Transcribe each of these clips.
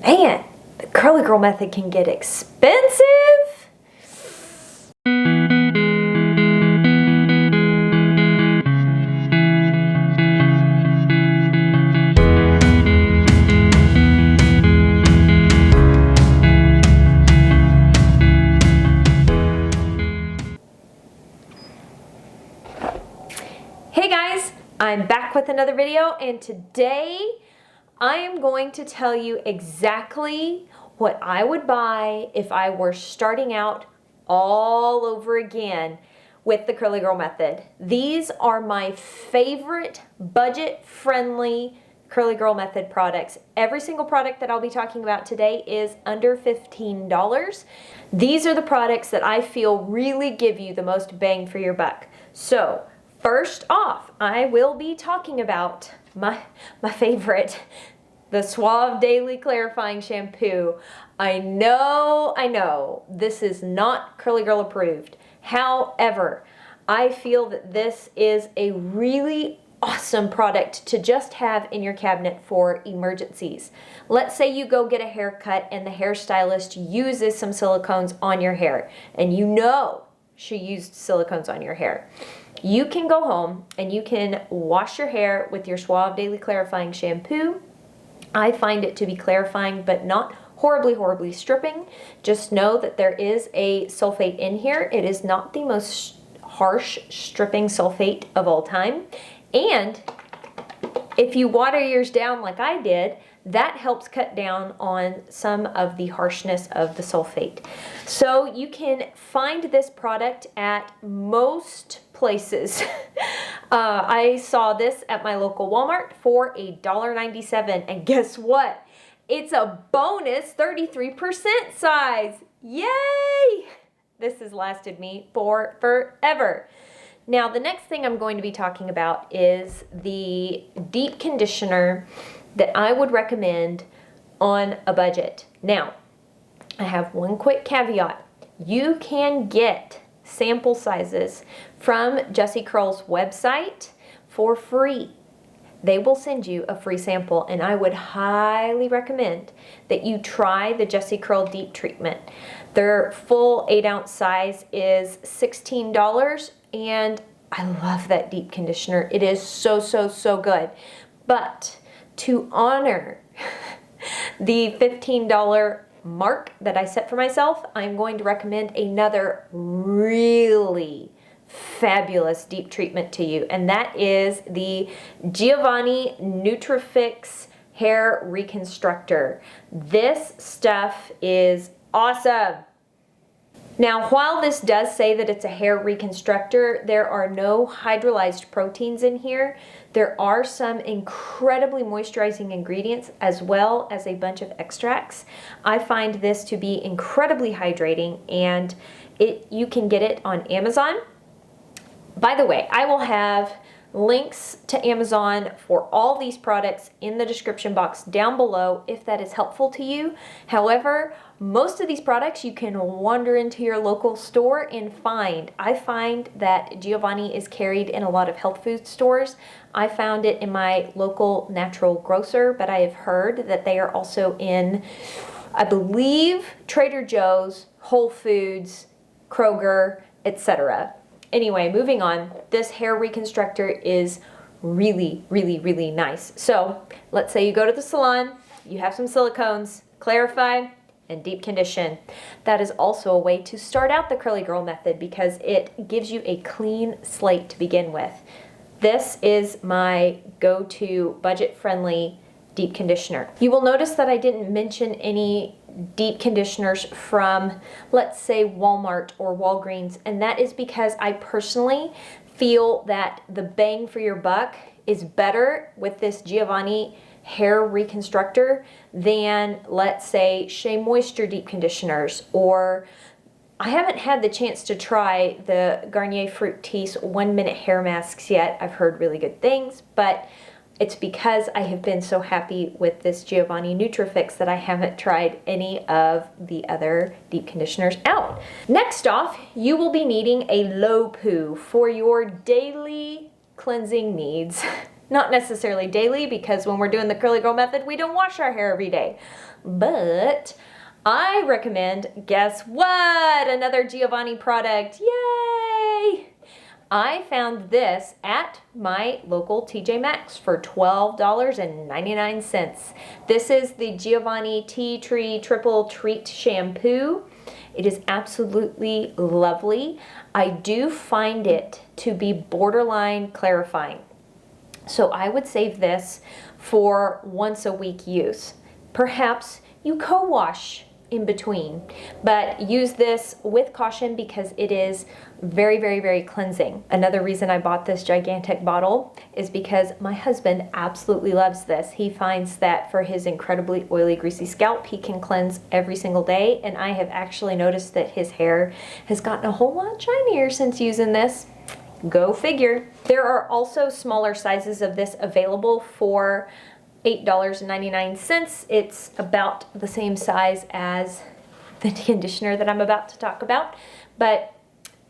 Man, the curly girl method can get expensive. Hey guys, I'm back with another video, and today I am going to tell you exactly what I would buy if I were starting out all over again with the curly girl method. These are my favorite budget-friendly curly girl method products. Every single product that I'll be talking about today is under $15. These are the products that I feel really give you the most bang for your buck. So first off, I will be talking about my favorite, the Suave Daily Clarifying Shampoo. I know, this is not Curly Girl approved. However, I feel that this is a really awesome product to just have in your cabinet for emergencies. Let's say you go get a haircut and the hairstylist uses some silicones on your hair, and you know she used silicones on your hair. You can go home and you can wash your hair with your Suave Daily Clarifying Shampoo. I find it to be clarifying but not horribly stripping. Just know that there is a sulfate in here. It is not the most harsh stripping sulfate of all time. And if you water yours down like I did, that helps cut down on some of the harshness of the sulfate. So you can find this product at most places. I saw this at my local Walmart for $1.97, and guess what? It's a bonus 33% size. Yay! This has lasted me for forever. Now, the next thing I'm going to be talking about is the deep conditioner that I would recommend on a budget. Now, I have one quick caveat. You can get sample sizes from Jessie Curl's website for free. They will send you a free sample, and I would highly recommend that you try the Jessie Curl Deep Treatment. Their full 8-ounce size is $16, and I love that deep conditioner. It is so good. But to honor the $15 mark that I set for myself, I'm going to recommend another really fabulous deep treatment to you, and that is the Giovanni Nutrifix Hair Reconstructor. This stuff is awesome. Now, while this does say that it's a hair reconstructor, there are no hydrolyzed proteins in here. There are some incredibly moisturizing ingredients as well as a bunch of extracts. I find this to be incredibly hydrating, and you can get it on Amazon. By the way, I will have links to Amazon for all these products in the description box down below if that is helpful to you. However, most of these products you can wander into your local store and find. I find that Giovanni is carried in a lot of health food stores. I found it in my local natural grocer, but I have heard that they are also in, I believe, Trader Joe's, Whole Foods, Kroger, etc. Anyway, moving on, this hair reconstructor is really nice. So let's say you go to the salon, you have some silicones, clarify, and deep condition. That is also a way to start out the curly girl method because it gives you a clean slate to begin with. This is my go-to budget-friendly deep conditioner. You will notice that I didn't mention any deep conditioners from, let's say, Walmart or Walgreens, and that is because I personally feel that the bang for your buck is better with this Giovanni hair reconstructor than, let's say, Shea Moisture deep conditioners, or I haven't had the chance to try the Garnier Fructis 1-minute hair masks yet. I've heard really good things, but it's because I have been so happy with this Giovanni Nutrifix that I haven't tried any of the other deep conditioners out. Next off, you will be needing a low poo for your daily cleansing needs. Not necessarily daily, because when we're doing the curly girl method, we don't wash our hair every day. But I recommend, guess what? Another Giovanni product. Yay! I found this at my local TJ Maxx for $12.99. This is the Giovanni Tea Tree Triple Treat Shampoo. It is absolutely lovely. I do find it to be borderline clarifying. So I would save this for once a week use. Perhaps you co-wash in between, but use this with caution because it is very, very, very cleansing. Another reason I bought this gigantic bottle is because my husband absolutely loves this. He finds that for his incredibly oily, greasy scalp, he can cleanse every single day, and I have actually noticed that his hair has gotten a whole lot shinier since using this. Go figure. There are also smaller sizes of this available for $8.99. It's about the same size as the conditioner that I'm about to talk about, but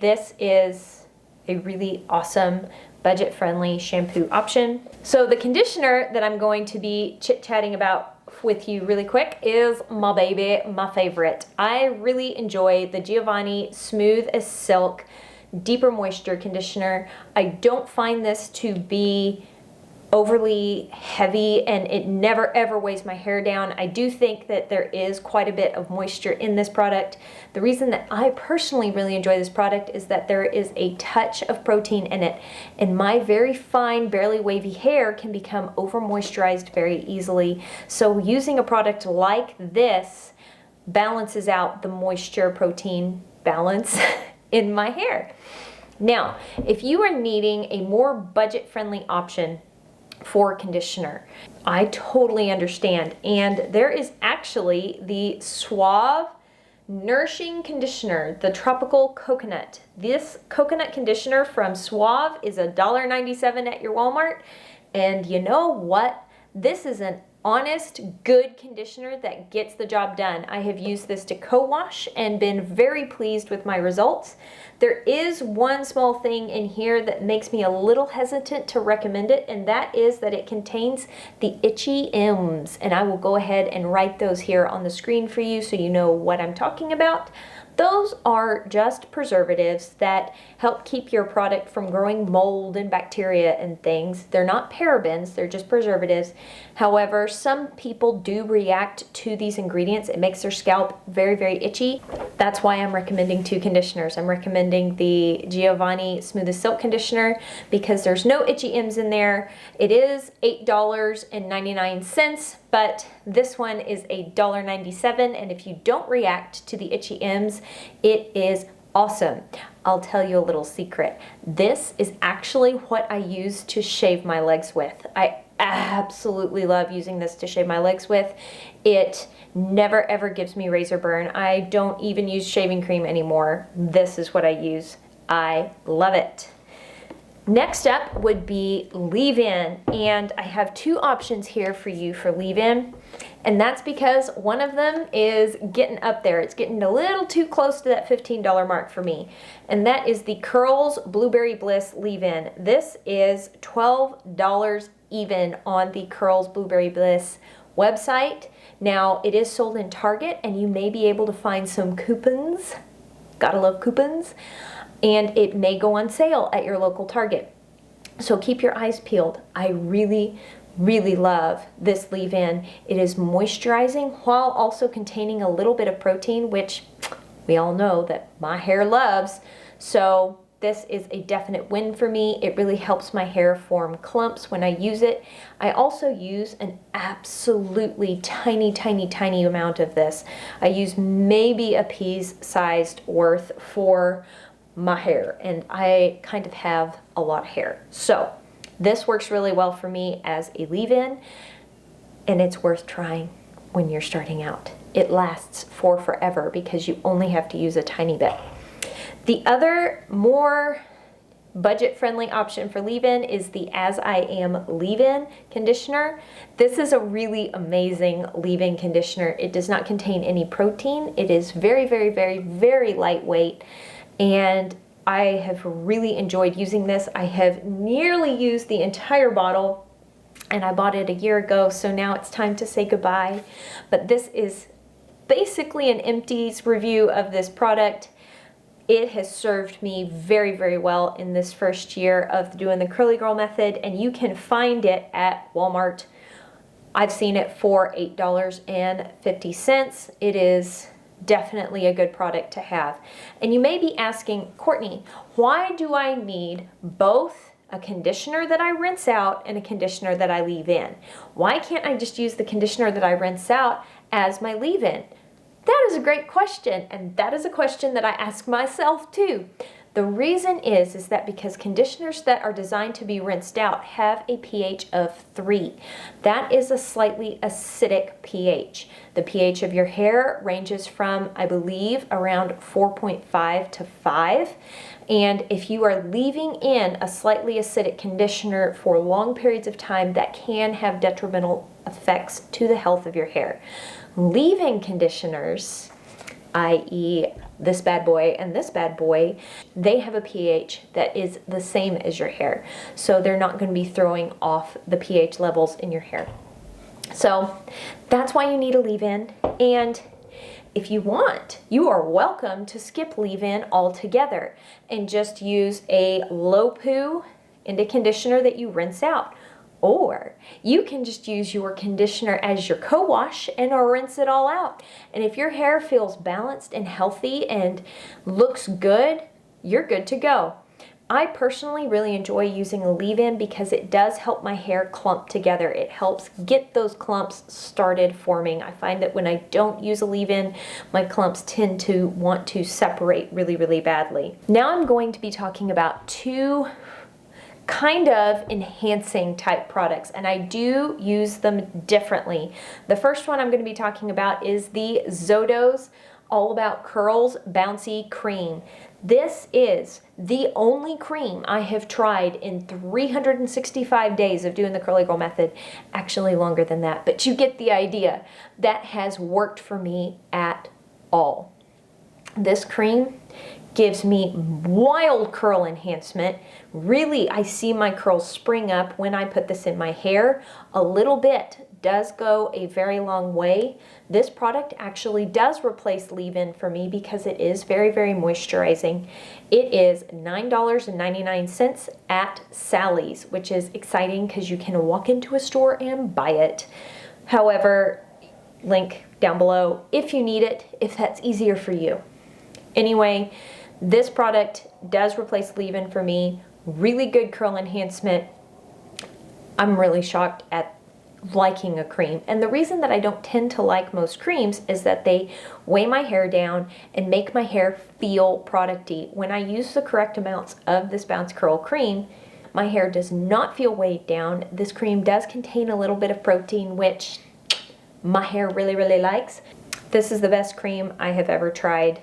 this is a really awesome budget-friendly shampoo option. So the conditioner that I'm going to be chit-chatting about with you really quick is my baby, my favorite. I really enjoy the Giovanni Smooth as Silk Deeper Moisture Conditioner. I don't find this to be overly heavy, and it never ever weighs my hair down. I do think that there is quite a bit of moisture in this product. The reason that I personally really enjoy this product is that there is a touch of protein in it, and my very fine, barely wavy hair can become over moisturized very easily. So using a product like this balances out the moisture protein balance in my hair. Now, if you are needing a more budget-friendly option for conditioner, I totally understand. And there is actually the Suave Nourishing Conditioner, the Tropical Coconut. This coconut conditioner from Suave is $1.97 at your Walmart. And you know what? This is an honest, good conditioner that gets the job done. I have used this to co-wash and been very pleased with my results. There is one small thing in here that makes me a little hesitant to recommend it, and that is that it contains the itchy M's, and I will go ahead and write those here on the screen for you so you know what I'm talking about. Those are just preservatives that help keep your product from growing mold and bacteria and things. They're not parabens, they're just preservatives. However, some people do react to these ingredients. It makes their scalp very, very itchy. That's why I'm recommending two conditioners. I'm recommending the Giovanni Smooth as Silk Conditioner because there's no itchy M's in there. It is $8.99, but this one is $1.97, and if you don't react to the itchy M's, it is awesome. I'll tell you a little secret. This is actually what I use to shave my legs with. I absolutely love using this to shave my legs with. It never ever gives me razor burn. I don't even use shaving cream anymore. This is what I use. I love it. Next up would be leave-in, and I have two options here for you for leave-in, and that's because one of them is getting up there. It's getting a little too close to that $15 mark for me, and that is the Curls Blueberry Bliss leave-in. This is $12 even on the Curls Blueberry Bliss website. Now, it is sold in Target, and you may be able to find some coupons. Gotta love coupons. And it may go on sale at your local Target. So keep your eyes peeled. I really, really love this leave-in. It is moisturizing while also containing a little bit of protein, which we all know that my hair loves. So this is a definite win for me. It really helps my hair form clumps when I use it. I also use an absolutely tiny, tiny, tiny amount of this. I use maybe a pea's sized worth for my hair, and I kind of have a lot of hair. So this works really well for me as a leave-in, and it's worth trying when you're starting out. It lasts for forever because you only have to use a tiny bit. The other more budget-friendly option for leave-in is the As I Am leave-in conditioner. This is a really amazing leave-in conditioner. It does not contain any protein. It is very, very, very, very lightweight, and I have really enjoyed using this. I have nearly used the entire bottle. and I bought it a year ago, so now it's time to say goodbye. But this is basically an empties review of this product. It has served me very, very well in this first year of doing the Curly Girl method, and you can find it at Walmart. I've seen it for $8.50. It is definitely a good product to have. And you may be asking, Courtney, why do I need both a conditioner that I rinse out and a conditioner that I leave in? Why can't I just use the conditioner that I rinse out as my leave-in? That is a great question, and that is a question that I ask myself too. The reason is that because conditioners that are designed to be rinsed out have a pH of 3. That is a slightly acidic pH. The pH of your hair ranges from, I believe, around 4.5 to 5. And if you are leaving in a slightly acidic conditioner for long periods of time, that can have detrimental effects to the health of your hair. Leave-in conditioners, i.e. this bad boy and this bad boy, they have a pH that is the same as your hair. So they're not going to be throwing off the pH levels in your hair. So that's why you need a leave-in. And if you want, you are welcome to skip leave-in altogether and just use a low poo into conditioner that you rinse out. Or you can just use your conditioner as your co-wash and rinse it all out. And if your hair feels balanced and healthy and looks good, you're good to go. I personally really enjoy using a leave-in because it does help my hair clump together. It helps get those clumps started forming. I find that when I don't use a leave-in, my clumps tend to want to separate really, really badly. Now I'm going to be talking about two kind of enhancing type products, and I do use them differently. The first one I'm going to be talking about is the Zoto's All About Curls Bouncy Cream. This is the only cream I have tried in 365 days of doing the Curly Girl method, actually longer than that, but you get the idea, that has worked for me at all. This cream gives me wild curl enhancement. Really, I see my curls spring up when I put this in my hair. A little bit does go a very long way. This product actually does replace leave-in for me because it is very, very moisturizing. It is $9.99 at Sally's, which is exciting because you can walk into a store and buy it. However, link down below if you need it, if that's easier for you. Anyway, this product does replace leave-in for me. Really good curl enhancement. I'm really shocked at liking a cream. And the reason that I don't tend to like most creams is that they weigh my hair down and make my hair feel producty. When I use the correct amounts of this Bounce Curl cream, my hair does not feel weighed down. This cream does contain a little bit of protein, which my hair really, really likes. This is the best cream I have ever tried,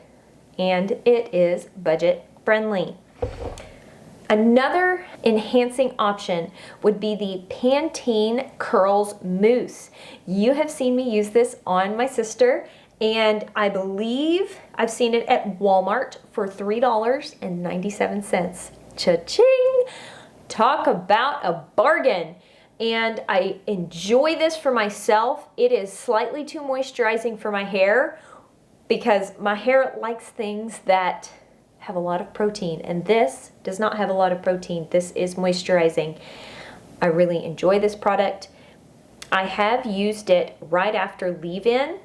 and it is budget friendly. Another enhancing option would be the Pantene Curls Mousse. You have seen me use this on my sister, and I believe I've seen it at Walmart for $3.97. Cha-ching! Talk about a bargain. And I enjoy this for myself. It is slightly too moisturizing for my hair because my hair likes things that have a lot of protein, and this does not have a lot of protein. This is moisturizing. I really enjoy this product. I have used it right after leave-in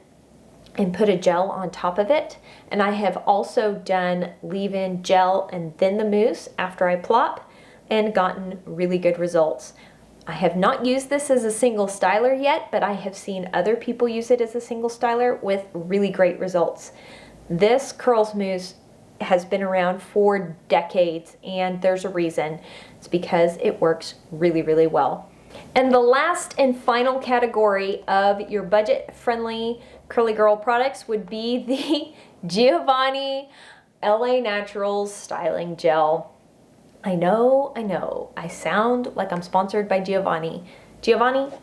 and put a gel on top of it, and I have also done leave-in gel and then the mousse after I plop and gotten really good results. I have not used this as a single styler yet, but I have seen other people use it as a single styler with really great results. This Curls Mousse has been around for decades, and there's a reason. It's because it works really, really well. And the last and final category of your budget-friendly Curly Girl products would be the Giovanni LA Naturals Styling Gel. I know, I sound like I'm sponsored by Giovanni. Giovanni,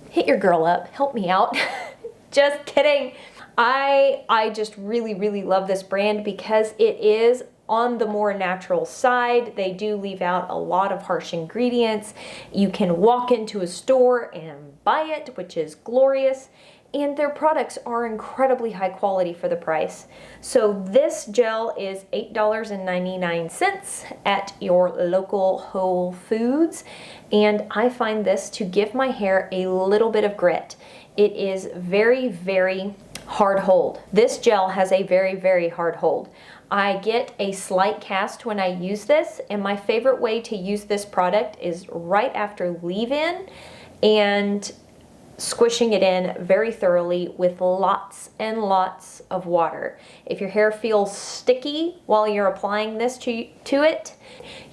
hit your girl up, help me out. Just kidding. I just really, really love this brand because it is on the more natural side. They do leave out a lot of harsh ingredients. You can walk into a store and buy it, which is glorious. And their products are incredibly high quality for the price. So this gel is $8.99 at your local Whole Foods. And I find this to give my hair a little bit of grit. It is very, very hard hold. This gel has a very, very hard hold. I get a slight cast when I use this, and my favorite way to use this product is right after leave-in and squishing it in very thoroughly with lots and lots of water. If your hair feels sticky while you're applying this to it,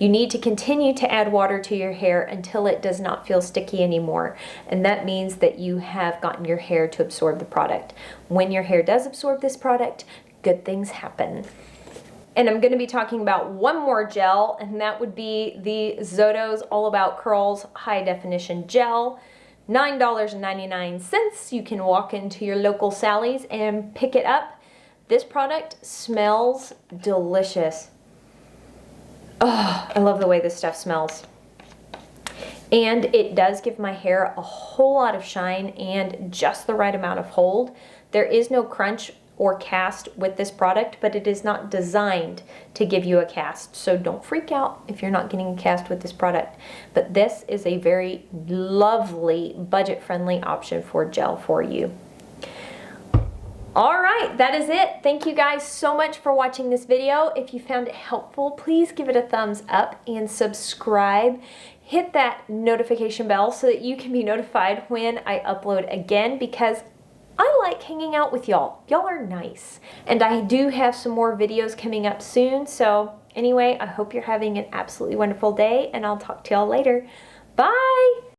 you need to continue to add water to your hair until it does not feel sticky anymore. And that means that you have gotten your hair to absorb the product. When your hair does absorb this product, good things happen. And I'm going to be talking about one more gel, and that would be the Zoto's All About Curls High Definition Gel. $9.99. You can walk into your local Sally's and pick it up. This product smells delicious. Oh, I love the way this stuff smells. And it does give my hair a whole lot of shine and just the right amount of hold. There is no crunch or cast with this product, but it is not designed to give you a cast. So don't freak out if you're not getting a cast with this product. But this is a very lovely, budget-friendly option for gel for you. All right, that is it. Thank you guys so much for watching this video. If you found it helpful, please give it a thumbs up and subscribe. Hit that notification bell so that you can be notified when I upload again, because I like hanging out with y'all. Y'all are nice. And I do have some more videos coming up soon. So anyway, I hope you're having an absolutely wonderful day, and I'll talk to y'all later. Bye!